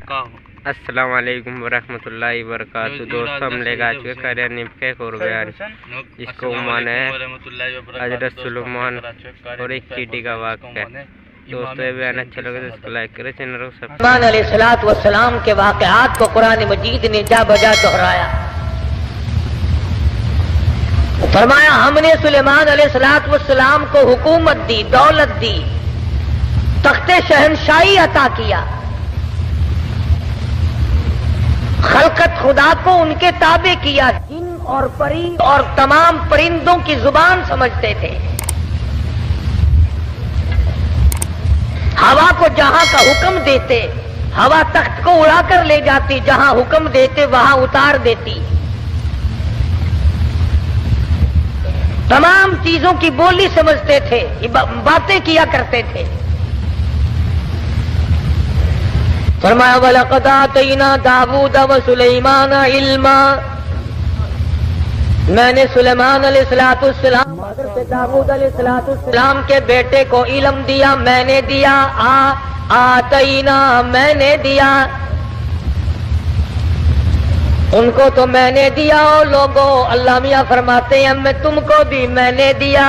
السلام علیکم ورحمۃ اللہ وبرکاتہ۔ دوستوں ہم لے گا چکے قریہ نبکے قربان جس کو عنوان ہے حضرت سلیمان اور ایک چیٹی کا واقعہ۔ دوستوں یہ بیان اچھا لگے تو اس کو لائک کریں، چینل کو سبسکرائب۔ سلیمان علیہ السلام کے واقعات کو قرآن مجید نے جا بجا دہرایا۔ فرمایا ہم نے سلیمان علیہ السلام کو حکومت دی، دولت دی، تخت شہنشاہی عطا کیا۔ خلقت خدا کو ان کے تابع کیا، جن اور پری اور تمام پرندوں کی زبان سمجھتے تھے۔ ہوا کو جہاں کا حکم دیتے، ہوا تخت کو اڑا کر لے جاتی، جہاں حکم دیتے وہاں اتار دیتی۔ تمام چیزوں کی بولی سمجھتے تھے، باتیں کیا کرتے تھے۔ فرمایا وَلَقَدْ آتَيْنَا دَاوُودَ وَسُلَيْمَانَ عِلْمًا، میں نے سلیمان علیہ السلام حضرت داؤد علیہ السلام کے بیٹے کو علم دیا، میں نے دیا۔ آتینا میں نے دیا ان کو، تو میں نے دیا۔ اور لوگوں اللہ میاں فرماتے ہیں میں تم کو بھی میں نے دیا۔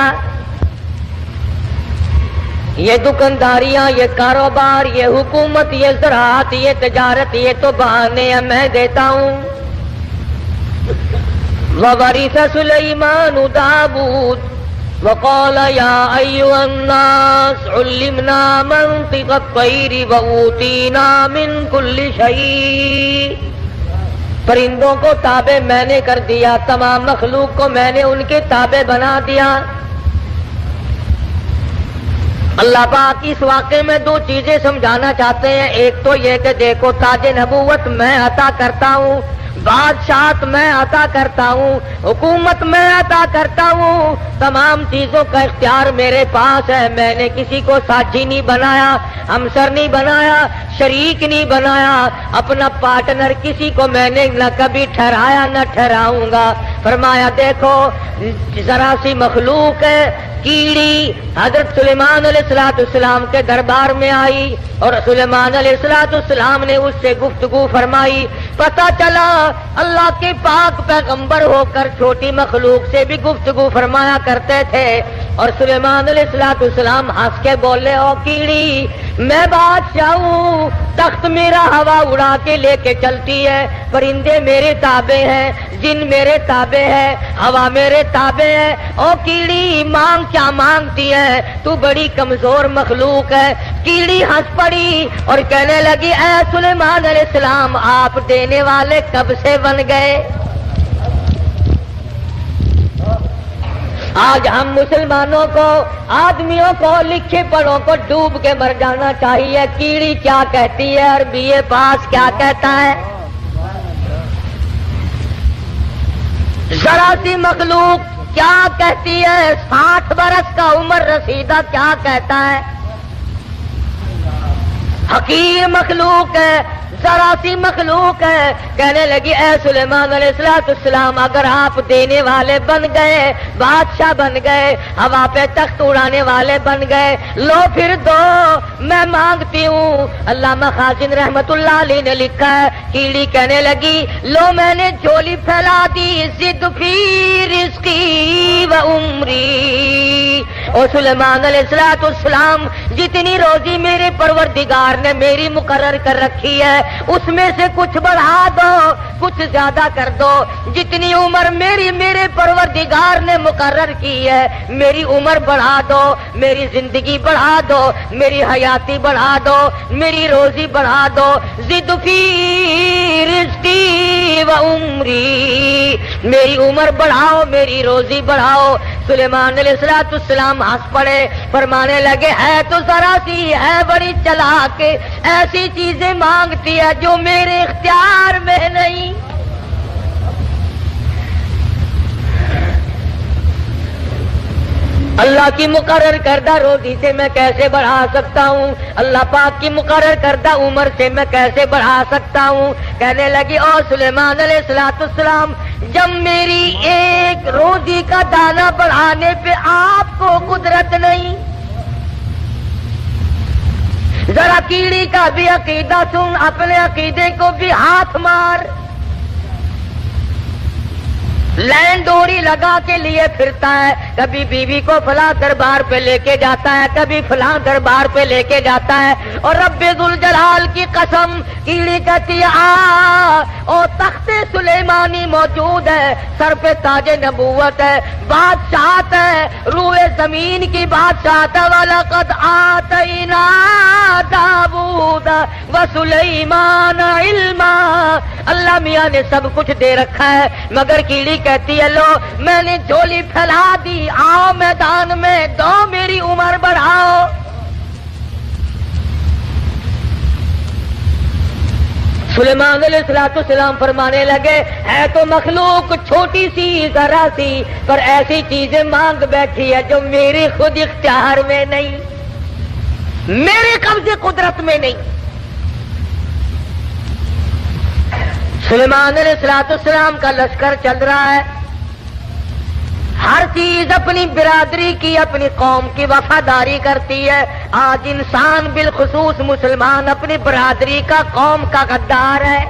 یہ دکانداریاں، یہ کاروبار، یہ حکومت، یہ زراعت، یہ تجارت، یہ تو بہانے ہیں، میں دیتا ہوں۔ وَوَرِثَ سُلَيْمَانُ دَاوُودَ وَقَالَ يَا أَيُّهَا النَّاسُ عُلِّمْنَا مَنطِقَ الطَّيْرِ وَأُوتِينَا مِن كُلِّ شَيْءٍ۔ پرندوں کو تابع میں نے کر دیا، تمام مخلوق کو میں نے ان کے تابع بنا دیا۔ اللہ پاک اس واقعے میں دو چیزیں سمجھانا چاہتے ہیں۔ ایک تو یہ کہ دیکھو تاج نبوت میں عطا کرتا ہوں، بادشاہت میں عطا کرتا ہوں، حکومت میں عطا کرتا ہوں، تمام چیزوں کا اختیار میرے پاس ہے۔ میں نے کسی کو ساتھی نہیں بنایا، ہمسر نہیں بنایا، شریک نہیں بنایا، اپنا پارٹنر کسی کو میں نے نہ کبھی ٹھہرایا نہ ٹھہراؤں گا۔ فرمایا دیکھو ذرا سی مخلوق ہے، کیڑی حضرت سلیمان علیہ السلام کے دربار میں آئی اور سلیمان علیہ السلام نے اس سے گفتگو فرمائی۔ پتہ چلا اللہ کے پاک پیغمبر ہو کر چھوٹی مخلوق سے بھی گفتگو فرمایا کرتے تھے۔ اور سلیمان علیہ السلام ہنس کے بولے او کیڑی میں بادشاہ ہوں، تخت میرا ہوا اڑا کے لے کے چلتی ہے، پرندے میرے تابع ہیں، جن میرے تابع ہے، ہوا میرے تابع ہے۔ او کیڑی مانگ کیا مانگتی ہے، تو بڑی کمزور مخلوق ہے۔ کیڑی ہنس پڑی اور کہنے لگی اے سلیمان علیہ السلام آپ دینے والے کب سے بن گئے؟ آج ہم مسلمانوں کو، آدمیوں کو، لکھے پڑھوں کو ڈوب کے مر جانا چاہیے۔ کیڑی کیا کہتی ہے، عربی پاس کیا کہتا ہے؟ ذرا سی مخلوق کیا کہتی ہے؟ 60 برس کا عمر رسیدہ کیا کہتا ہے؟ حقیر مخلوق ہے، ذرا سی مخلوق ہے۔ کہنے لگی اے سلیمان علیہ السلام اگر آپ دینے والے بن گئے، بادشاہ بن گئے، ہوا پہ تخت اڑانے والے بن گئے، لو پھر دو، میں مانگتی ہوں۔ علامہ خازن رحمت اللہ علیہ نے لکھا ہے، کیڑی کہنے لگی لو میں نے جھولی پھیلا دی، زد فی رزقی و عمری۔ اور سلیمان علیہ السلام جتنی روزی میرے پروردگار نے میری مقرر کر رکھی ہے اس میں سے کچھ بڑھا دو، کچھ زیادہ کر دو۔ جتنی عمر میرے پروردگار نے مقرر کی ہے میری عمر بڑھا دو، میری زندگی بڑھا دو، میری حیاتی بڑھا دو، میری روزی بڑھا دو۔ زد فی رزقی و عمری، میری عمر بڑھاؤ، میری روزی بڑھاؤ۔ سلیمان علیہ السلام ہنس پڑے، فرمانے لگے ہے تو ذرا سی ہے بڑی چلاک، ایسی چیزیں مانگتی ہے جو میرے اختیار میں نہیں۔ اللہ کی مقرر کردہ روزی سے میں کیسے بڑھا سکتا ہوں؟ اللہ پاک کی مقرر کردہ عمر سے میں کیسے بڑھا سکتا ہوں؟ کہنے لگی او سلیمان علیہ السلام جب میری ایک روزی کا دانہ بڑھانے پہ آپ کو قدرت نہیں، ذرا کیڑی کا بھی عقیدہ سن، اپنے عقیدے کو بھی ہاتھ مار. لین ڈوری لگا کے لیے پھرتا ہے، کبھی بیوی کو فلاں دربار پہ لے کے جاتا ہے، کبھی فلاں دربار پہ لے کے جاتا ہے. اور رب ذوالجلال کی قسم، کیڑی کہتی ہے او تخت سلیمانی موجود ہے، سر پہ تاج نبوت ہے، بادشاہت ہے، روئے زمین کی بادشاہت ہے. وَلَقَدْ آتَيْنَا دَاوُودَ وَسُلَيْمَانَ عِلْمًا. اللہ میاں نے سب کچھ دے رکھا ہے، مگر کیڑی کہتی ہے لو میں نے جھولی پھیلا دی، آؤ میدان میں، دو میری عمر بڑھاؤ. سلیمان علیہ السلام فرمانے لگے ہے تو مخلوق چھوٹی سی ذرا سی، پر ایسی چیزیں مانگ بیٹھی ہے جو میری خود اختیار میں نہیں، میرے قبضے قدرت میں نہیں. سلیمان علیہ السلام کا لشکر چل رہا ہے، ہر چیز اپنی برادری کی، اپنی قوم کی وفاداری کرتی ہے. آج انسان بالخصوص مسلمان اپنی برادری کا، قوم کا غدار ہے،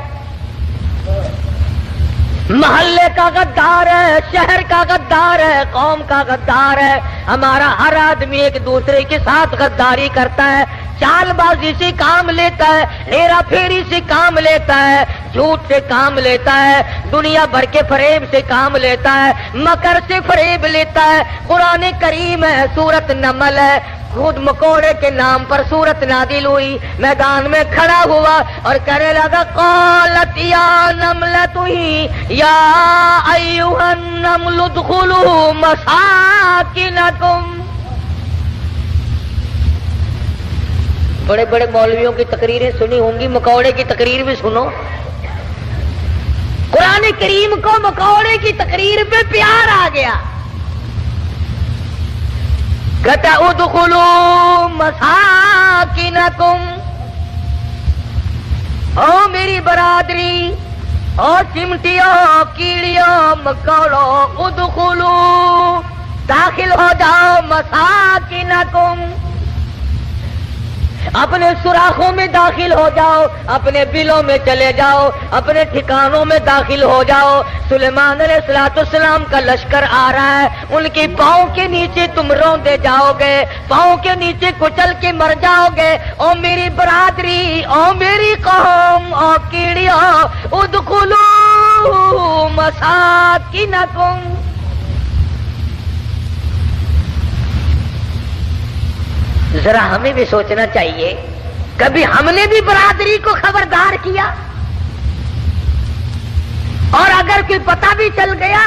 محلے کا غدار ہے، شہر کا غدار ہے، قوم کا غدار ہے. ہمارا ہر آدمی ایک دوسرے کے ساتھ غداری کرتا ہے، چال بازی سے کام لیتا ہے، ہیرا پھیری سے کام لیتا ہے، جھوٹ سے کام لیتا ہے، دنیا بھر کے فریب سے کام لیتا ہے، مکر سے فریب لیتا ہے. قرآن کریم ہے، سورت نمل ہے، خود مکوڑے کے نام پر سورت نازل ہوئی. میدان میں کھڑا ہوا اور کہنے لگا قالت یا نملۃ یا ایھا النمل ادخلوا مساکنکم. بڑے بڑے مولویوں کی تقریریں سنی ہوں گی، مکوڑے کی تقریر بھی سنو. قرآن کریم کو مکوڑے کی تقریر پہ پیار آ گیا. کہتا ادخلوا مساکنکم، او میری برادری، او چمٹیوں، کیڑیوں، مکوڑوں، ادخلوا داخل ہو جاؤ، مساکنکم اپنے سوراخوں میں داخل ہو جاؤ، اپنے بلوں میں چلے جاؤ، اپنے ٹھکانوں میں داخل ہو جاؤ. سلیمان علیہ السلام کا لشکر آ رہا ہے، ان کی پاؤں کے نیچے تم روندے جاؤ گے، پاؤں کے نیچے کچل کے مر جاؤ گے. او میری برادری، او میری قوم، او کیڑیوں، ادخلوا مساکنکم. ذرا ہمیں بھی سوچنا چاہیے، کبھی ہم نے بھی برادری کو خبردار کیا؟ اور اگر کوئی پتہ بھی چل گیا،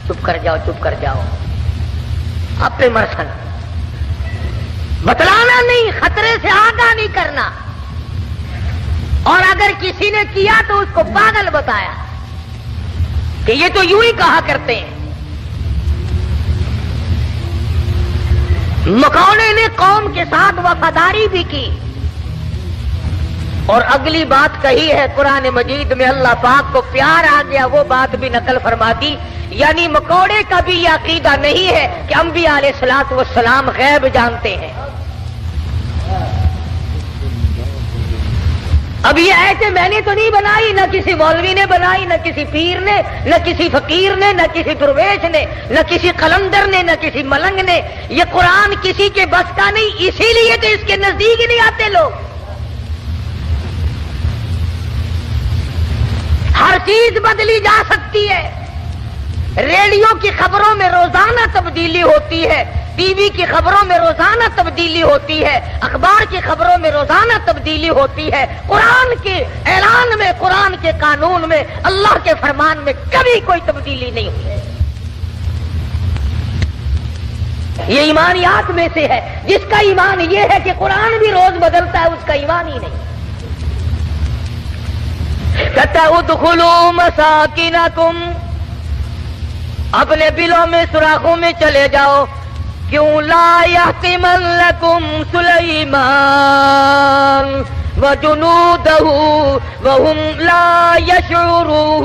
چپ کر جاؤ، چپ کر جاؤ، آپ پہ مرسن، بتلانا نہیں، خطرے سے آگاہ نہیں کرنا. اور اگر کسی نے کیا تو اس کو پاگل بتایا کہ یہ تو یوں ہی کہا کرتے ہیں. مکوڑے نے قوم کے ساتھ وفاداری بھی کی، اور اگلی بات کہی ہے قرآن مجید میں، اللہ پاک کو پیار آ گیا، وہ بات بھی نقل فرما دی. یعنی مکوڑے کا بھی یہ عقیدہ نہیں ہے کہ انبیاء علیہ الصلوۃ والسلام غیب جانتے ہیں. اب یہ ایسے میں نے تو نہیں بنائی، نہ کسی مولوی نے بنائی، نہ کسی پیر نے، نہ کسی فقیر نے، نہ کسی درویش نے، نہ کسی قلندر نے، نہ کسی ملنگ نے. یہ قرآن کسی کے بس کا نہیں، اسی لیے تو اس کے نزدیک ہی نہیں آتے لوگ. ہر چیز بدلی جا سکتی ہے. ریڈیو کی خبروں میں روزانہ تبدیلی ہوتی ہے، ٹی وی کی خبروں میں روزانہ تبدیلی ہوتی ہے، اخبار کی خبروں میں روزانہ تبدیلی ہوتی ہے. قرآن کے اعلان میں، قرآن کے قانون میں، اللہ کے فرمان میں کبھی کوئی تبدیلی نہیں ہوئی ہے. یہ ایمانیات میں سے ہے. جس کا ایمان یہ ہے کہ قرآن بھی روز بدلتا ہے، اس کا ایمان ہی نہیں. کہتا ہے ادخلوا مساکنکم، اپنے بلوں میں، سوراخوں میں چلے جاؤ. کیوں لا یحتمنکم سلیمان وجنودہ وہم لا یشعرون.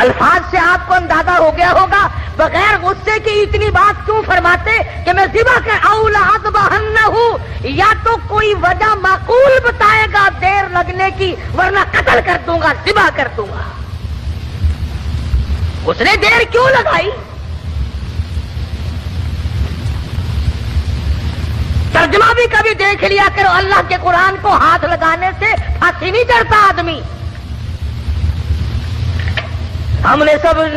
الفاظ سے آپ کو اندازہ ہو گیا ہوگا بغیر غصے کی اتنی بات کیوں فرماتے کہ میں ذبح کر اولا اذبحنہ، یا تو کوئی وجہ معقول بتائے گا دیر لگنے کی، ورنہ قتل کر دوں گا، ذبح کر دوں گا۔ اس نے دیر کیوں لگائی؟ ترجمہ بھی کبھی دیکھ لیا کرو، اللہ کے قرآن کو ہاتھ لگانے سے پھانسی نہیں چڑھتا آدمی۔ ہم نے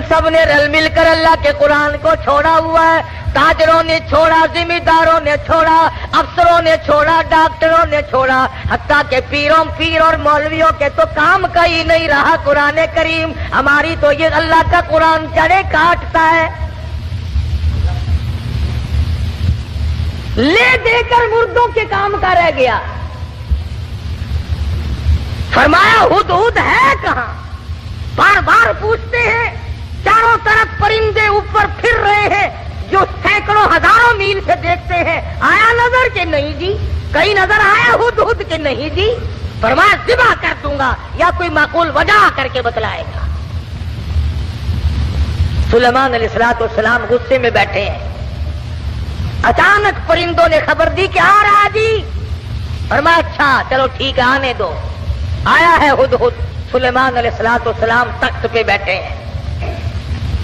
سب نے رل مل کر اللہ کے قرآن کو چھوڑا ہوا ہے۔ تاجروں نے چھوڑا، ذمہ داروں نے چھوڑا، افسروں نے چھوڑا، ڈاکٹروں نے چھوڑا، حتیٰ کہ پیر اور مولویوں کے تو کام کا ہی نہیں رہا قرآن کریم۔ ہماری تو یہ اللہ کا قرآن جڑیں کاٹتا ہے، لے دے کر مردوں کے کام کا رہ گیا۔ فرمایا ہدہد ہے کہاں؟ بار بار پوچھتے ہیں، چاروں طرف پرندے اوپر پھر رہے ہیں جو سینکڑوں ہزاروں میل سے دیکھتے ہیں، آیا نظر کہ نہیں جی؟ کہیں نظر آیا ہدہد کہ نہیں جی؟ فرمایا ذبح کر دوں گا، یا کوئی معقول وجہ کر کے بتلائے گا۔ سلیمان علیہ السلام غصے میں بیٹھے ہیں، اچانک پرندوں نے خبر دی کہ آ رہا جی۔ فرمایا اچھا چلو ٹھیک ہے آنے دو۔ آیا ہے ہدہد، سلیمان علیہ السلام تخت پہ بیٹھے ہیں۔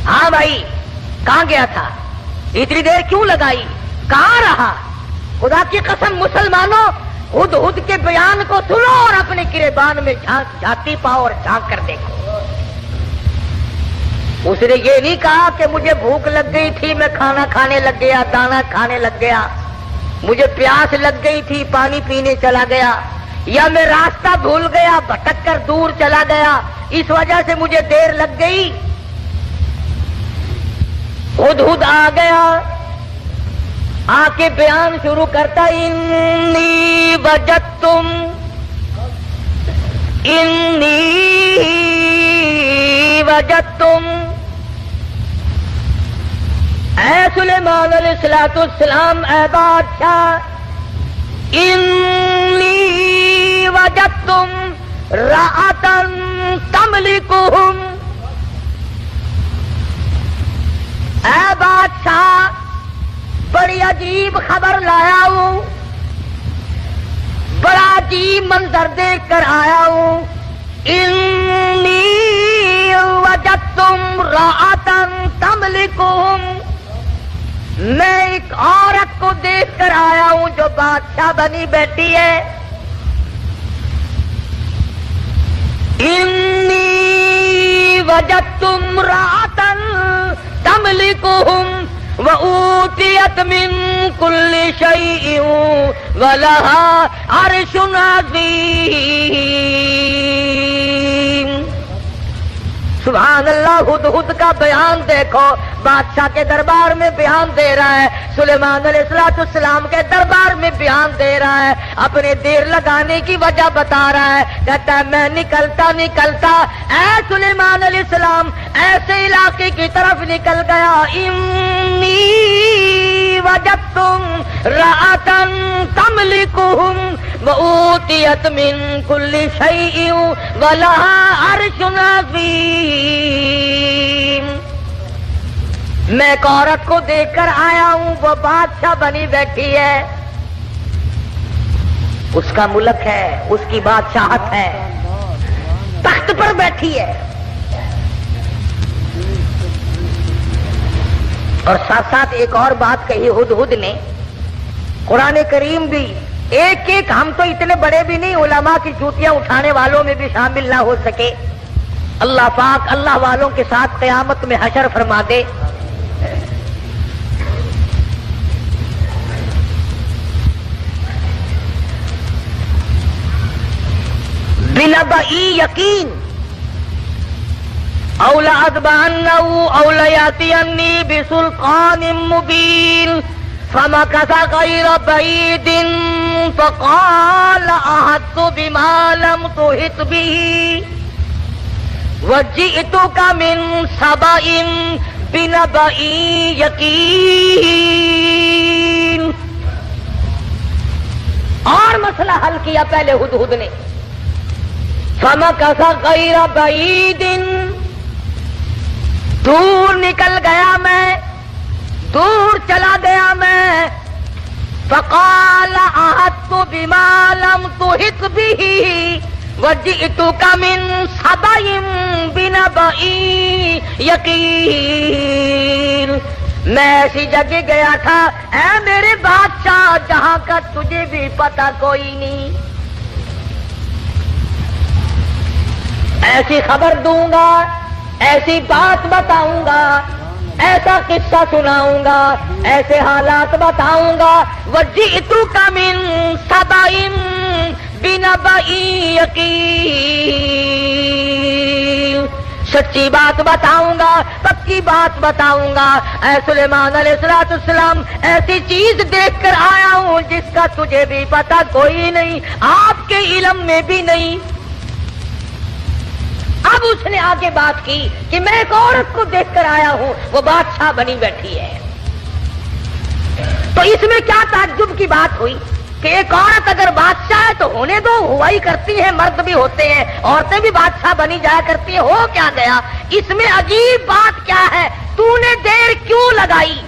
ہاں بھائی کہاں گیا تھا؟ اتنی دیر کیوں لگائی؟ کہاں رہا؟ خدا کی قسم مسلمانوں، ہدہد کے بیان کو سنو اور اپنے گریبان میں جھانتی پاؤ اور جھانک کر دیکھو۔ اس نے یہ نہیں کہا کہ مجھے بھوک لگ گئی تھی میں کھانا کھانے لگ گیا، دانا کھانے لگ گیا، مجھے پیاس لگ گئی تھی پانی پینے چلا گیا، یا میں راستہ بھول گیا بھٹک کر دور چلا گیا اس وجہ سے مجھے دیر لگ گئی۔ ہدہد آ گیا، آ کے بیان شروع کرتا، انی وجدتم اے سلیمان علیہ السلام، اے بادشاہ، انی وجدتم رأتن تملکہم، اے بادشاہ بڑی عجیب خبر لایا ہوں، بڑا عجیب منظر دیکھ کر آیا ہوں۔ انی وجدتم رأتن تملکہم، میں ایک عورت کو دیکھ کر آیا ہوں جو بادشاہ بنی بیٹھی ہے۔ انی وجدتم رأتن تملکہم وَأُوتِيَتْ مِن كُلِّ شَيْءٍ وَلَهَا عَرْشٌ عَظِيمٌ۔ سبحان اللہ، ہدہد کا بیان دیکھو، بادشاہ کے دربار میں بیان دے رہا ہے، سلیمان علیہ السلام کے دربار میں بیان دے رہا ہے، اپنے دیر لگانے کی وجہ بتا رہا ہے، کہتا ہے میں نکلتا اے سلیمان علیہ السلام ایسے علاقے کی طرف نکل گیا، انی وجدتم رأتن تملکہم وَأُوتِيَتْ مِن كُلِّ شَيْءٍ وَلَهَا عَرْشٌ عَظِيمٌ۔ میں ایک عورت کو دیکھ کر آیا ہوں، وہ بادشاہ بنی بیٹھی ہے، اس کا ملک ہے، اس کی بادشاہت ہے، تخت پر بیٹھی ہے۔ اور ساتھ ساتھ ایک اور بات کہی ہدہد نے، قرآن کریم بھی ایک ہم تو اتنے بڑے بھی نہیں، علماء کی جوتیاں اٹھانے والوں میں بھی شامل نہ ہو سکے۔ اللہ پاک اللہ والوں کے ساتھ قیامت میں حشر فرما دے۔ بنبئی یقین اولا اذبحنہ اولا یاتینی بسلطان مبین فمکث غیر بعید فقال احطت بما لم تحط به وجئتک من سبأ بنبأ یقین۔ اور مسئلہ حل کیا پہلے ہدہد نے، فمکث غیر بعید، دور نکل گیا میں، دور چلا گیا میں. فقال احطت بما لم تحط به وجئتك من سبأ بنبأ یقین. میں ایسی جگہ گیا تھا اے میرے بادشاہ جہاں کا تجھے بھی پتہ کوئی نہیں. ایسی خبر دوں گا، ایسی بات بتاؤں گا، ایسا قصہ سناؤں گا، ایسے حالات بتاؤں گا. وجئتک من سبأ بنبأ یقین. سچی بات بتاؤں گا، پکی بات بتاؤں گا. اے سلیمان علیہ السلام ایسی چیز دیکھ کر آیا ہوں جس کا تجھے بھی پتہ کوئی نہیں، آپ کے علم میں بھی نہیں. اب اس نے آگے بات کی کہ میں ایک عورت کو دیکھ کر آیا ہوں، وہ بادشاہ بنی بیٹھی ہے. تو اس میں کیا تعجب کی بات ہوئی کہ ایک عورت اگر بادشاہ ہے تو ہونے دو، ہوا ہی کرتی ہے، مرد بھی ہوتے ہیں، عورتیں بھی بادشاہ بنی جایا کرتی ہیں. ہو کیا گیا؟ اس میں عجیب بات کیا ہے؟ تو نے دیر کیوں لگائی؟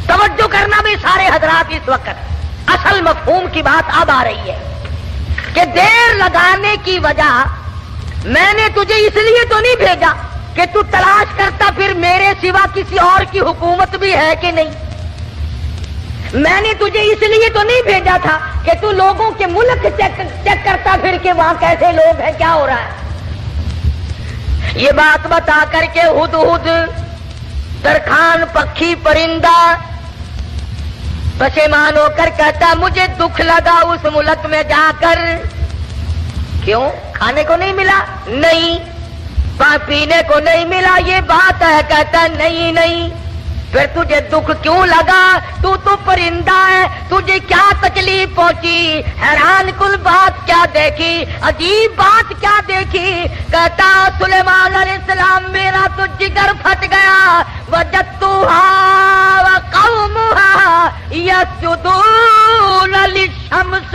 توجہ کرنا بھی سارے حضرات اس وقت، اصل مفہوم کی بات اب آ رہی ہے کہ دیر لگانے کی وجہ میں نے تجھے اس لیے تو نہیں بھیجا کہ تو تلاش کرتا پھر میرے سوا کسی اور کی حکومت بھی ہے کہ نہیں. میں نے تجھے اس لیے تو نہیں بھیجا تھا کہ تو لوگوں کے ملک چیک کرتا پھر کہ وہاں کیسے لوگ ہیں، کیا ہو رہا ہے. یہ بات بتا کر کے ہدہد درخان پکھی پرندہ پشیمان ہو کر کہتا مجھے دکھ لگا اس ملک میں جا کر. کیوں؟ کھانے کو نہیں ملا؟ نہیں. پینے کو نہیں ملا؟ یہ بات ہے. کہتا نہیں نہیں. پھر تجھے دکھ کیوں لگا؟ تو پرندہ ہے، تجھے کیا تکلیف پہنچی؟ حیران کل بات کیا دیکھی، عجیب بات کیا دیکھی؟ کہتا سلیمان علیہ السلام میرا تو جگر پھٹ گیا. وجدتها وقومها يسجدون للشمس.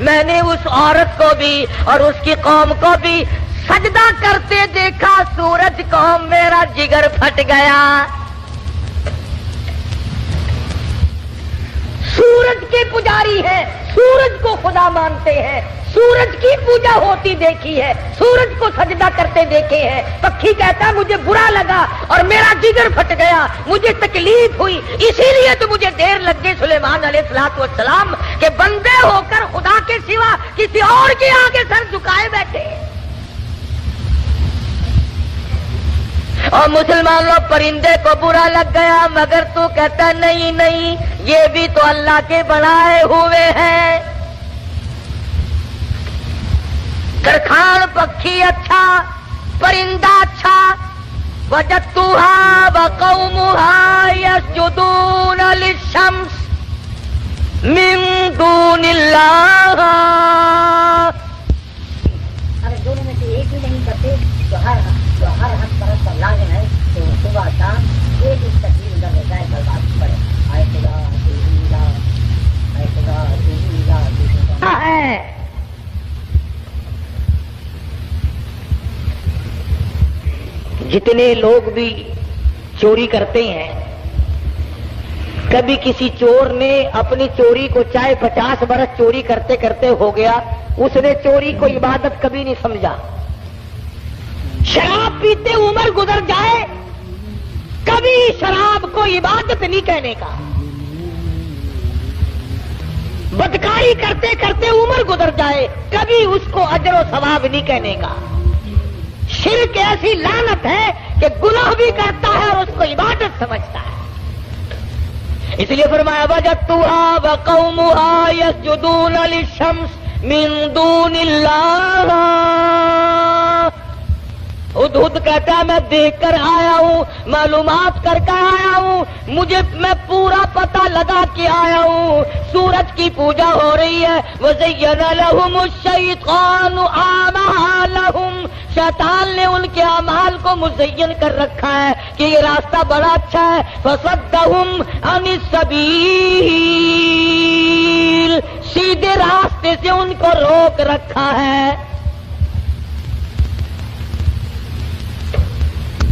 میں نے اس عورت کو بھی اور اس کی قوم کو بھی سجدہ کرتے دیکھا سورج کو. میرا جگر پھٹ گیا. سورج کے پجاری ہیں، سورج کو خدا مانتے ہیں، سورج کی پوجا ہوتی دیکھی ہے، سورج کو سجدہ کرتے دیکھے ہیں. پکھی کہتا مجھے برا لگا اور میرا جگر پھٹ گیا، مجھے تکلیف ہوئی، اسی لیے تو مجھے دیر لگ گئی سلیمان علیہ السلام کہ بندے ہو کر خدا کے سوا کسی اور کے آگے سر جھکائے بیٹھے. اور مسلمان لوگ پرندے کو برا لگ گیا، مگر تو کہتا نہیں نہیں یہ بھی تو اللہ کے بنائے ہوئے ہیں. درخان پکھی اچھا، پرندہ اچھا. وجدتها وقومها يسجدون للشمس من دون اللہ. اگر دونوں میں سے ایک بھی نہیں کرتے تو ہر حق پرست پر لازم ہے کہ وہ صبح شام ایک تکلیف ادھر رہتا ہے برباد پڑے. آئے خدا آئے خدا ہے. جتنے لوگ بھی چوری کرتے ہیں، کبھی کسی چور نے اپنی چوری کو چاہے 50 برس چوری کرتے کرتے ہو گیا، اس نے چوری کو عبادت کبھی نہیں سمجھا. شراب پیتے عمر گزر جائے، کبھی شراب کو عبادت نہیں کہنے کا. بدکاری کرتے کرتے عمر گزر جائے، کبھی اس کو اجر و ثواب نہیں کہنے کا. شرک ایسی لعنت ہے کہ گناہ بھی کرتا ہے اور اس کو عبادت سمجھتا ہے. اس لیے فرمایا وجدتها وقومها يسجدون للشمس من دون اللہ. ہدہد کہتا ہے میں دیکھ کر آیا ہوں، معلومات کر کے آیا ہوں، میں پورا پتہ لگا کے آیا ہوں. سورج کی پوجا ہو رہی ہے. وَزَيَّنَ لَهُمُ الشَّيْطَانُ أَعْمَالَهُمْ. شیطان نے ان کے اعمال کو مزین کر رکھا ہے کہ یہ راستہ بڑا اچھا ہے. فَصَدَّهُمْ عَنِ السَّبِيلِ. سیدھے راستے سے ان کو روک رکھا ہے.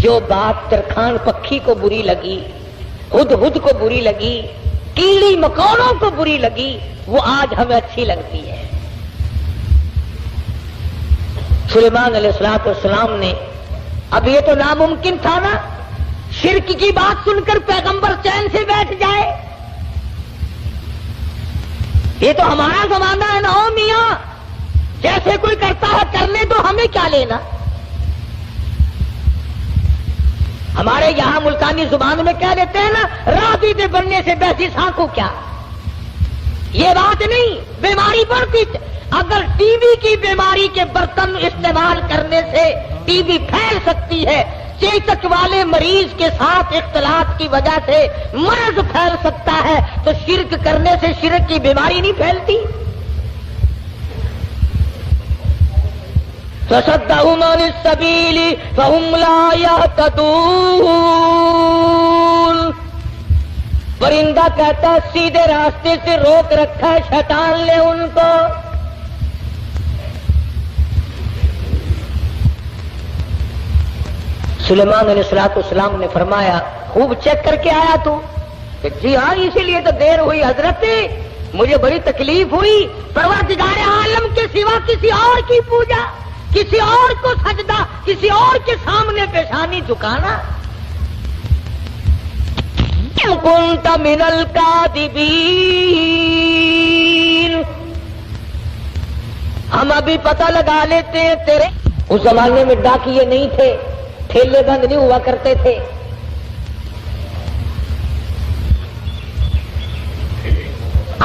جو بات ترکھان پکھی کو بری لگی، ہدہد کو بری لگی، کیڑی مکوڑوں کو بری لگی، وہ آج ہمیں اچھی لگتی ہے۔ سلیمان علیہ السلام نے، اب یہ تو ناممکن تھا نا شرک کی بات سن کر پیغمبر چین سے بیٹھ جائے، یہ تو ہمارا زمانہ ہے نا او میاں، جیسے کوئی کرتا ہے کرنے تو ہمیں کیا لینا۔ ہمارے یہاں ملتانی زبان میں کہہ دیتے ہیں نا، راضی دے بننے سے بہتی سانکھو کیا، یہ بات نہیں، بیماری بڑھتی۔ اگر ٹی بی کی بیماری کے برتن استعمال کرنے سے ٹی بی پھیل سکتی ہے، چیچک والے مریض کے ساتھ اختلاط کی وجہ سے مرض پھیل سکتا ہے، تو شرک کرنے سے شرک کی بیماری نہیں پھیلتی۔ فَصَدَّهُمْ عَنِ السَّبِيلِ فَهُمْ لَا يَهْتَدُونَ۔ پرندہ کہتا ہے سیدھے راستے سے روک رکھا ہے شیطان نے ان کو۔ سلیمان علیہ السلام نے فرمایا خوب چیک کر کے آیا تو؟ کہ جی ہاں اسی لیے تو دیر ہوئی حضرت، مجھے بڑی تکلیف ہوئی، پروردگار عالم کے سوا کسی اور کی پوجا، کسی اور کو سجدہ، کسی اور کے سامنے پیشانی جھکانا۔ كنت من الكاذبین، ہم ابھی پتہ لگا لیتے ہیں تیرے۔ اس زمانے میں ڈاکیے نہیں تھے، ٹھیلے بند نہیں ہوا کرتے تھے۔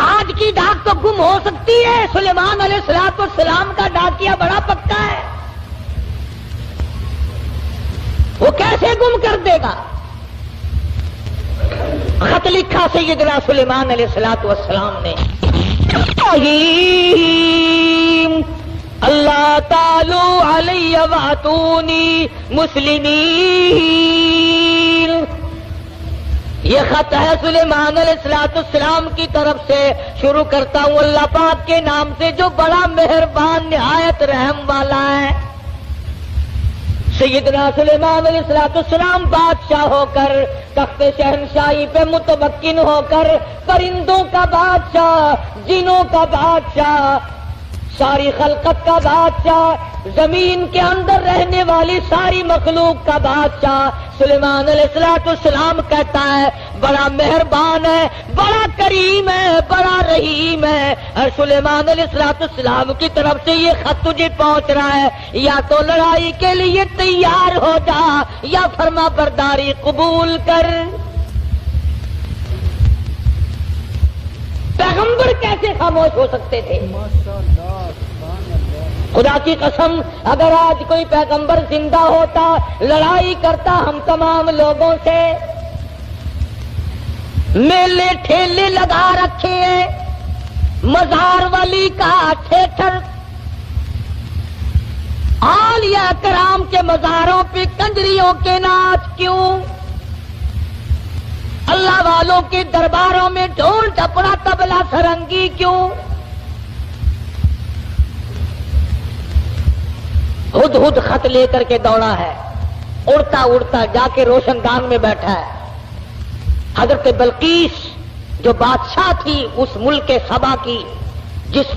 آج کی ڈاک تو گم ہو سکتی ہے، سلیمان علیہ السلام کا ڈاکیا بڑا پکا ہے، وہ کیسے گم کر دے گا؟ خط لکھا سیدنا سلیمان علیہ السلام نے، اللہ تعالی علیہ واتونی مسلمین۔ یہ خط ہے سلیمان علیہ السلام کی طرف سے، شروع کرتا ہوں اللہ پاک کے نام سے جو بڑا مہربان نہایت رحم والا ہے۔ سیدنا سلیمان علیہ السلام بادشاہ ہو کر، تخت شہنشاہی پہ متمکن ہو کر، پرندوں کا بادشاہ، جنوں کا بادشاہ، ساری خلقت کا بادشاہ، زمین کے اندر رہنے والی ساری مخلوق کا بادشاہ سلیمان علیہ السلام کہتا ہے بڑا مہربان ہے، بڑا کریم ہے، بڑا رحیم ہے، اور سلیمان علیہ السلام کی طرف سے یہ خط تجھے پہنچ رہا ہے، یا تو لڑائی کے لیے تیار ہو جا یا فرما برداری قبول کر۔ پیغمبر کیسے خاموش ہو سکتے تھے؟ خدا کی قسم اگر آج کوئی پیغمبر زندہ ہوتا، لڑائی کرتا ہم تمام لوگوں سے، میلے ٹھیلے لگا رکھے ہیں، مزار ولی کا تھیٹر، اولیاء کرام کے مزاروں پہ کنجریوں کے ناچ کیوں؟ اللہ والوں کے درباروں میں ڈھول ڈپڑا تبلا سرنگی کیوں؟ ہد خط لے کر کے دوڑا ہے، اڑتا اڑتا جا کے روشن دان میں بیٹھا ہے۔ حضرت بلقیس جو بادشاہ تھی اس ملک سبا کی، جس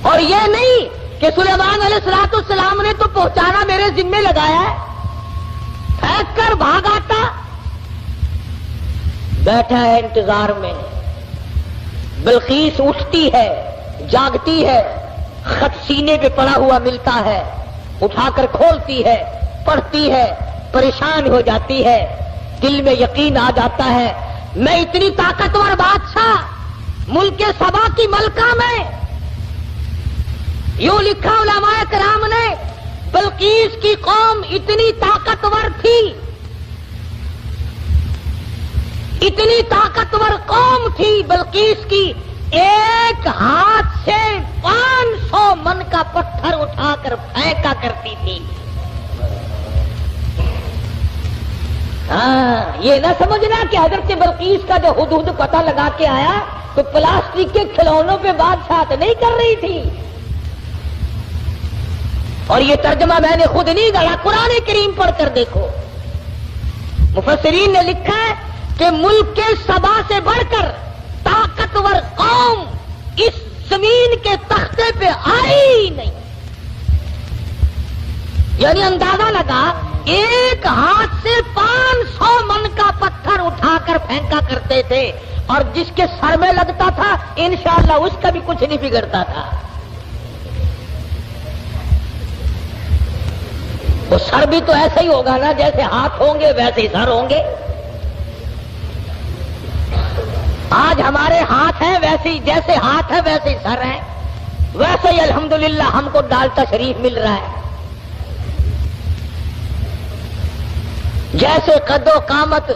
اور یہ نہیں کہ سلیمان علیہ السلام نے تو پہنچانا میرے ذمے لگایا ہے، پھینک کر بھاگ آتا، بیٹھا ہے انتظار میں۔ بلقیس اٹھتی ہے، جاگتی ہے، خط سینے پہ پڑا ہوا ملتا ہے، اٹھا کر کھولتی ہے، پڑھتی ہے، پریشان ہو جاتی ہے، دل میں یقین آ جاتا ہے میں اتنی طاقتور بادشاہ ملک سبا کی ملکہ میں، یوں لکھا علماء کرام نے، بلقیس کی قوم اتنی طاقتور تھی، اتنی طاقتور قوم تھی بلقیس کی، ایک ہاتھ سے 500 من کا پتھر اٹھا کر پھینکا کرتی تھی۔ ہاں یہ نہ سمجھنا کہ حضرت بلقیس کا جو ہدہد پتہ لگا کے آیا تو پلاسٹک کے کھلونوں پہ بادشاہت نہیں کر رہی تھی، اور یہ ترجمہ میں نے خود نہیں گڑھا، قرآن کریم پڑھ کر دیکھو. مفسرین نے لکھا ہے کہ ملک کے سبا سے بڑھ کر طاقتور قوم اس زمین کے تختے پہ آئی ہی نہیں. یعنی اندازہ لگا ایک ہاتھ سے 500 من کا پتھر اٹھا کر پھینکا کرتے تھے، اور جس کے سر میں لگتا تھا انشاءاللہ اس کا بھی کچھ نہیں بگڑتا تھا. وہ سر بھی تو ایسا ہی ہوگا نا، جیسے ہاتھ ہوں گے ویسے ہی سر ہوں گے. آج ہمارے ہاتھ ہیں ویسے ہی، جیسے ہاتھ ہے ویسے ہی سر ہیں. ویسے ہی الحمدللہ ہم کو ڈالتا شریف مل رہا ہے. جیسے قد و قامت.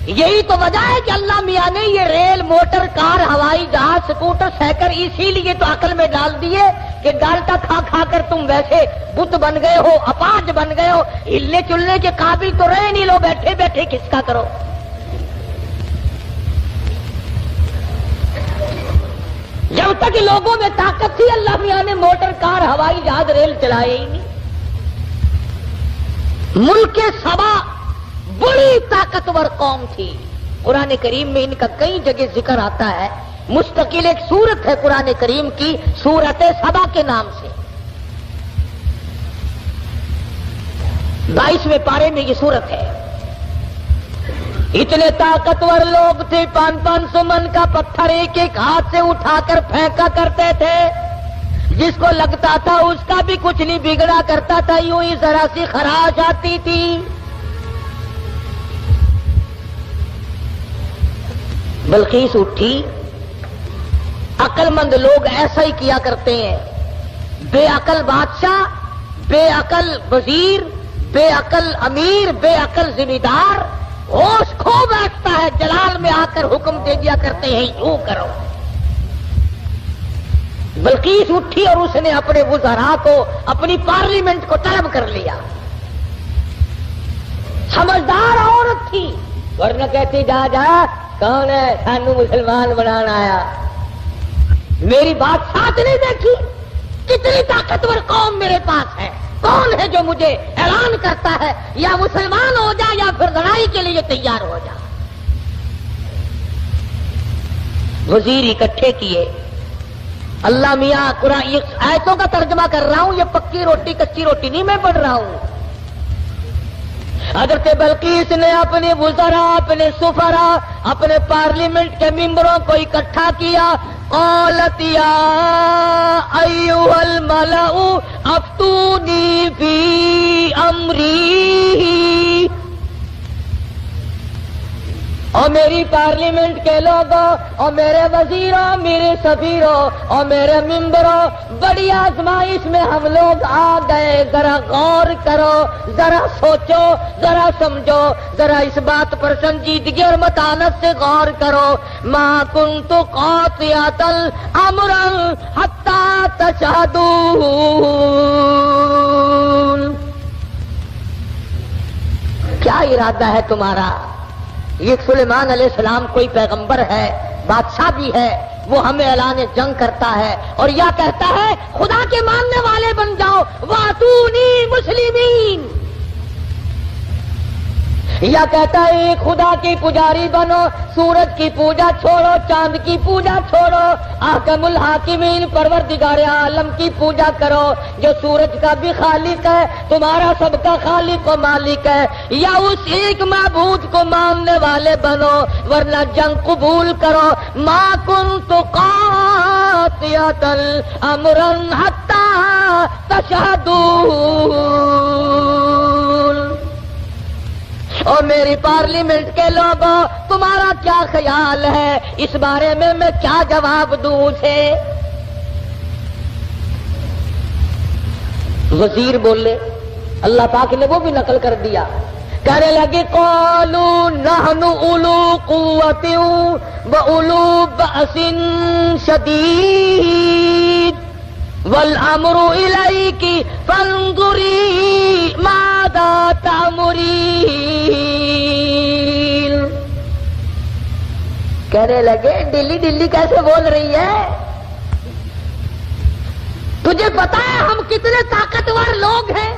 یہی تو وجہ ہے کہ اللہ میاں نے یہ ریل، موٹر، کار، ہوائی جہاز، سکوٹر، سائیکل اسی لیے تو عقل میں ڈال دیے کہ ڈالٹا کھا کھا کر تم ویسے بت بن گئے ہو، اپاج بن گئے ہو، ہلنے چلنے کے قابل تو رہے نہیں. لو بیٹھے بیٹھے کس کا کرو. جب تک لوگوں میں طاقت تھی اللہ میاں نے موٹر، کار، ہوائی جہاز، ریل چلائے ہی نہیں. ملک کے سبا بڑی طاقتور قوم تھی. قرآن کریم میں ان کا کئی جگہ ذکر آتا ہے. مستقل ایک سورت ہے قرآن کریم کی، سورت سبا کے نام سے. 22ویں پارے میں یہ سورت ہے. اتنے طاقتور لوگ تھے، 500 من کا پتھر ایک ایک ہاتھ سے اٹھا کر پھینکا کرتے تھے. جس کو لگتا تھا اس کا بھی کچھ نہیں بگڑا کرتا تھا، یوں ہی ذرا سی خراش آتی تھی. بلقیس اٹھی. عقل مند لوگ ایسا ہی کیا کرتے ہیں. بے عقل بادشاہ، بے عقل وزیر، بے عقل امیر، بے عقل ذمہ دار ہوش کھو بیٹھتا ہے، جلال میں آ کر حکم دے دیا کرتے ہیں یوں کرو. بلقیس اٹھی اور اس نے اپنے وزراء کو، اپنی پارلیمنٹ کو طلب کر لیا. سمجھدار عورت تھی، ورنہ کہتی جا جا کون ہے سانو مسلمان بنانا آیا. میری بات ساتھ نہیں دیکھی. کتنی طاقتور قوم میرے پاس ہے. کون ہے جو مجھے اعلان کرتا ہے یا مسلمان ہو جا یا پھر لڑائی کے لیے تیار ہو جا. وزیر اکٹھے کیے. اللہ میاں قرآن یہ آیتوں کا ترجمہ کر رہا ہوں، یہ پکی روٹی کچی روٹی نہیں میں پڑھ رہا ہوں. حضرت بلقیس نے اپنے وزراء، اپنے سفراء، اپنے پارلیمنٹ کے ممبروں کو اکٹھا کیا. قالت یا ایھا الملأ افتونی فی امری. اور میری پارلیمنٹ کے لوگوں اور میرے وزیروں، میرے سفیروں اور میرے ممبروں، بڑی آزمائش میں ہم لوگ آ گئے. ذرا غور کرو، ذرا سوچو، ذرا سمجھو، ذرا اس بات پر سنجیدگی اور متانت سے غور کرو. ما کنت قاطعۃ امرا حتی تشہدون. کیا ارادہ ہے تمہارا؟ یہ سلیمان علیہ السلام کوئی پیغمبر ہے، بادشاہ بھی ہے، وہ ہمیں اعلان جنگ کرتا ہے اور یا کہتا ہے خدا کے ماننے والے بن جاؤ، واتونی مسلمین. یا کہتا ہے ایک خدا کی پجاری بنو، سورج کی پوجا چھوڑو، چاند کی پوجا چھوڑو، احکم الحاکمین پروردگار عالم کی پوجا کرو جو سورج کا بھی خالق ہے، تمہارا سب کا خالق و مالک ہے. یا اس ایک معبود کو ماننے والے بنو ورنہ جنگ قبول کرو. ما کنت قاطعۃ امرا حتی تشہدون. اور میری پارلیمنٹ کے لوگوں تمہارا کیا خیال ہے اس بارے میں کیا جواب دوں اسے؟ وزیر بولے، اللہ پاک نے وہ بھی نقل کر دیا. کہنے لگے قالوا نحن اولو قوت و اولو بأس شدید والامر الیک فانظری ماذا تأمرین. کہنے لگے ڈلی ڈلی کیسے بول رہی ہے؟ تجھے پتا ہے ہم کتنے طاقتور لوگ ہیں؟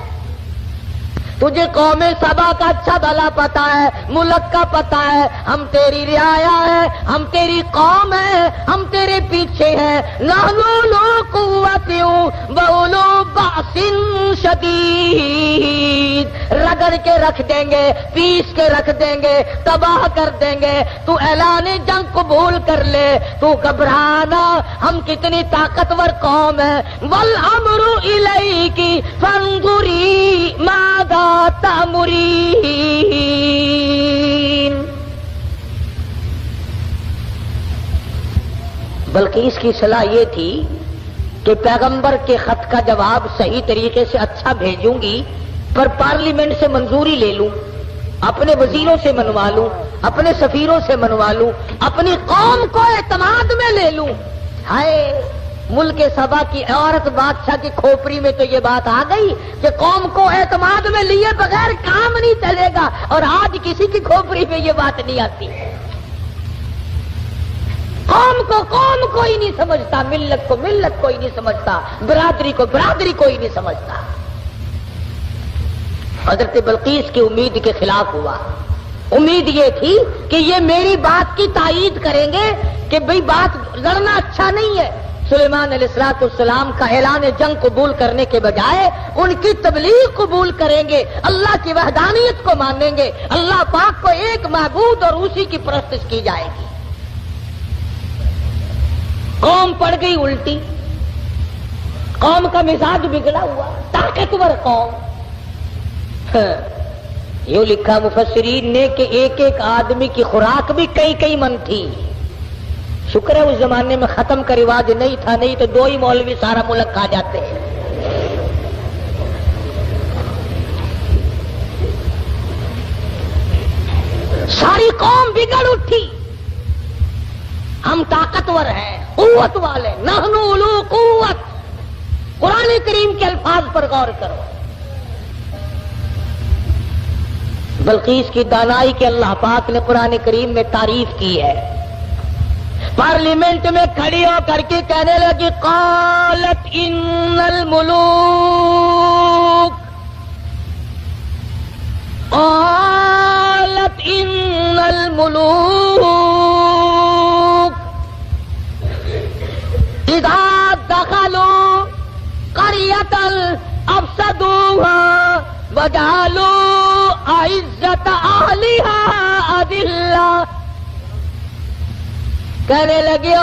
تجھے قوم سبا کا اچھا بھلا پتا ہے، ملک کا پتا ہے، ہم تیری رعایا ہے، ہم تیری قوم ہے، ہم تیرے پیچھے ہیں۔ نحنو لو قوت وَأُولُو بَأْسٍ شدید، رگڑ کے رکھ دیں گے، پیس کے رکھ دیں گے، تباہ کر دیں گے۔ تو اعلان جنگ قبول کر لے، تو گھبرانا، ہم کتنی طاقتور قوم ہے۔ وَالْأَمْرُ إِلَيْكِ فَانظُرِي مَاذَا تَأْمُرِينَ۔ بلکہ اس کی صلاح یہ تھی کہ پیغمبر کے خط کا جواب صحیح طریقے سے اچھا بھیجوں گی، پر پارلیمنٹ سے منظوری لے لوں، اپنے وزیروں سے منوا لوں، اپنے سفیروں سے منوا لوں، اپنی قوم کو اعتماد میں لے لوں۔ ہائے ملک سبا کی عورت بادشاہ کی کھوپڑی میں تو یہ بات آ گئی کہ قوم کو اعتماد میں لیے بغیر کام نہیں چلے گا، اور آج کسی کی کھوپڑی میں یہ بات نہیں آتی۔ قوم کو کوئی نہیں سمجھتا، ملت کو ملت کوئی نہیں سمجھتا، برادری کو برادری کوئی نہیں سمجھتا۔ حضرت بلقیس کی امید کے خلاف ہوا۔ امید یہ تھی کہ یہ میری بات کی تائید کریں گے کہ بھئی بات لڑنا اچھا نہیں ہے۔ سلیمان علیہ السلام کا اعلان جنگ قبول کرنے کے بجائے ان کی تبلیغ قبول کریں گے، اللہ کی وحدانیت کو مانیں گے، اللہ پاک کو ایک معبود اور اسی کی پرستش کی جائے گی۔ قوم پڑ گئی الٹی، قوم کا مزاج بگڑا ہوا، طاقتور قوم۔ یوں لکھا مفسرین نے کہ ایک ایک آدمی کی خوراک بھی کئی من تھی۔ شکر ہے اس زمانے میں ختم کا رواج نہیں تھا، نہیں تو 2 ہی مولوی سارا ملک کھا جاتے ہیں۔ ساری قوم بگڑ اٹھی، ہم طاقتور ہیں، قوت والے، نحنو اولو قوت۔ قرآن کریم کے الفاظ پر غور کرو۔ بلقیس کی دانائی کے اللہ پاک نے قرآن کریم میں تعریف کی ہے۔ پارلیمنٹ میں کھڑی ہو کر کے کہنے لگی قالت ان الملوک، قالت ان الملوک اذا دخلوا قرية افسدوها وجعلوا اعزة اهلها اذلة۔ کہنے لگے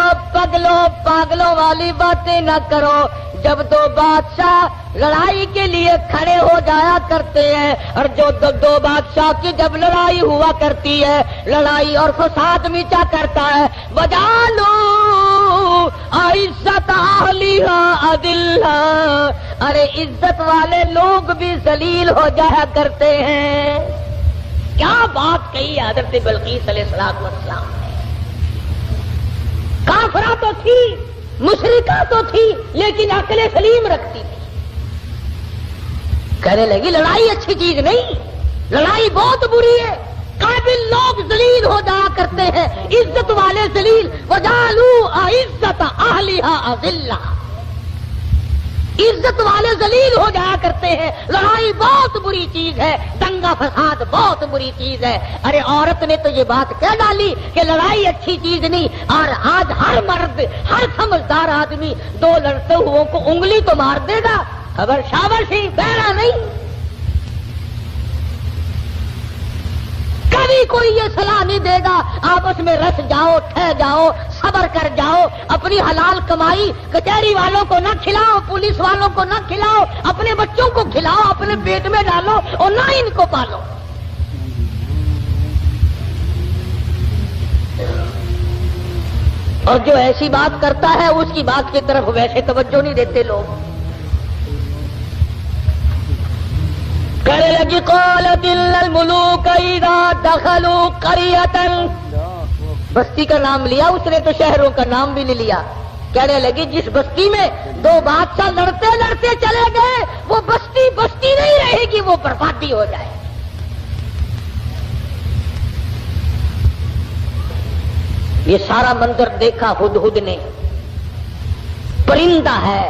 پاگلوں والی باتیں نہ کرو۔ جب 2 بادشاہ لڑائی کے لیے کھڑے ہو جایا کرتے ہیں، اور جو 2 بادشاہ کی جب لڑائی ہوا کرتی ہے، لڑائی اور فساد مچا کرتا ہے، وجعلوا اعزة اهلها اذلة، ارے عزت والے لوگ بھی ذلیل ہو جایا کرتے ہیں۔ کیا بات کہی حضرت بلقیس علیہ السلام نے۔ کافرہ تو تھی، مشرکہ تو تھی، لیکن عقل سلیم رکھتی تھی۔ کہنے لگی لڑائی اچھی چیز نہیں، لڑائی بہت بری ہے، قابل لوگ ذلیل ہو جایا کرتے ہیں، عزت والے ذلیل۔ وجعلوا اعزة اهلها اذلة، عزت والے ذلیل ہو جایا کرتے ہیں۔ لڑائی بہت بری چیز ہے، دنگا فساد بہت بری چیز ہے۔ ارے عورت نے تو یہ بات کہہ ڈالی کہ لڑائی اچھی چیز نہیں، اور آج ہر مرد، ہر سمجھدار آدمی 2 لڑتے ہوئے کو انگلی تو مار دے گا، خبر شاور سی بہرا نہیں۔ کبھی کوئی یہ صلاح نہیں دے گا آپس میں رس جاؤ، ٹھہ جاؤ، صبر کر جاؤ، اپنی حلال کمائی کچہری والوں کو نہ کھلاؤ، پولیس والوں کو نہ کھلاؤ، اپنے بچوں کو کھلاؤ، اپنے پیٹ میں ڈالو اور نہ ان کو پالو۔ اور جو ایسی بات کرتا ہے اس کی بات کی طرف ویسے توجہ نہیں دیتے لوگ۔ کہنے لگی قالت ان الملوک اذا دخلوا قرية، بستی کا نام لیا اس نے تو شہروں کا نام بھی نہیں لیا۔ کہنے لگی جس بستی میں 2 بادشاہ لڑتے لڑتے چلے گئے، وہ بستی بستی نہیں رہے گی، وہ بربادی ہو جائے۔ یہ سارا منظر دیکھا ہدہد نے، پرندہ ہے،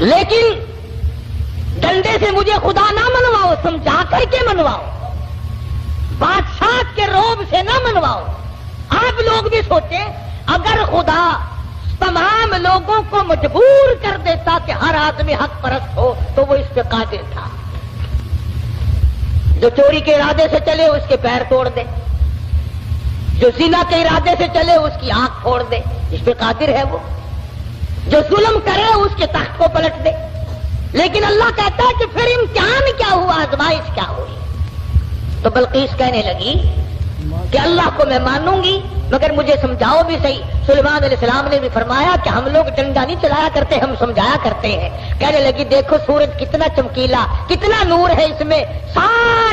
لیکن ڈنڈے سے مجھے خدا نہ منواؤ، سمجھا کر کے منواؤ، بادشاہ کے روب سے نہ منواؤ۔ آپ لوگ بھی سوچیں، اگر خدا تمام لوگوں کو مجبور کر دیتا کہ ہر آدمی حق پرست ہو تو وہ اس پہ قادر تھا۔ جو چوری کے ارادے سے چلے اس کے پیر توڑ دے، جو زنا کے ارادے سے چلے اس کی آنکھ پھوڑ دے، اس پہ قادر ہے وہ۔ جو ظلم کرے اس کے تخت کو پلٹ دے۔ لیکن اللہ کہتا ہے کہ پھر امتحان کیا ہوا، آزمائش کیا ہوئی؟ تو بلقیس کہنے لگی کہ اللہ کو میں مانوں گی مگر مجھے سمجھاؤ بھی صحیح۔ سلیمان علیہ السلام نے بھی فرمایا کہ ہم لوگ ڈنڈا نہیں چلایا کرتے، ہم سمجھایا کرتے ہیں۔ کہنے لگی دیکھو سورج کتنا چمکیلا، کتنا نور ہے اس میں، سارے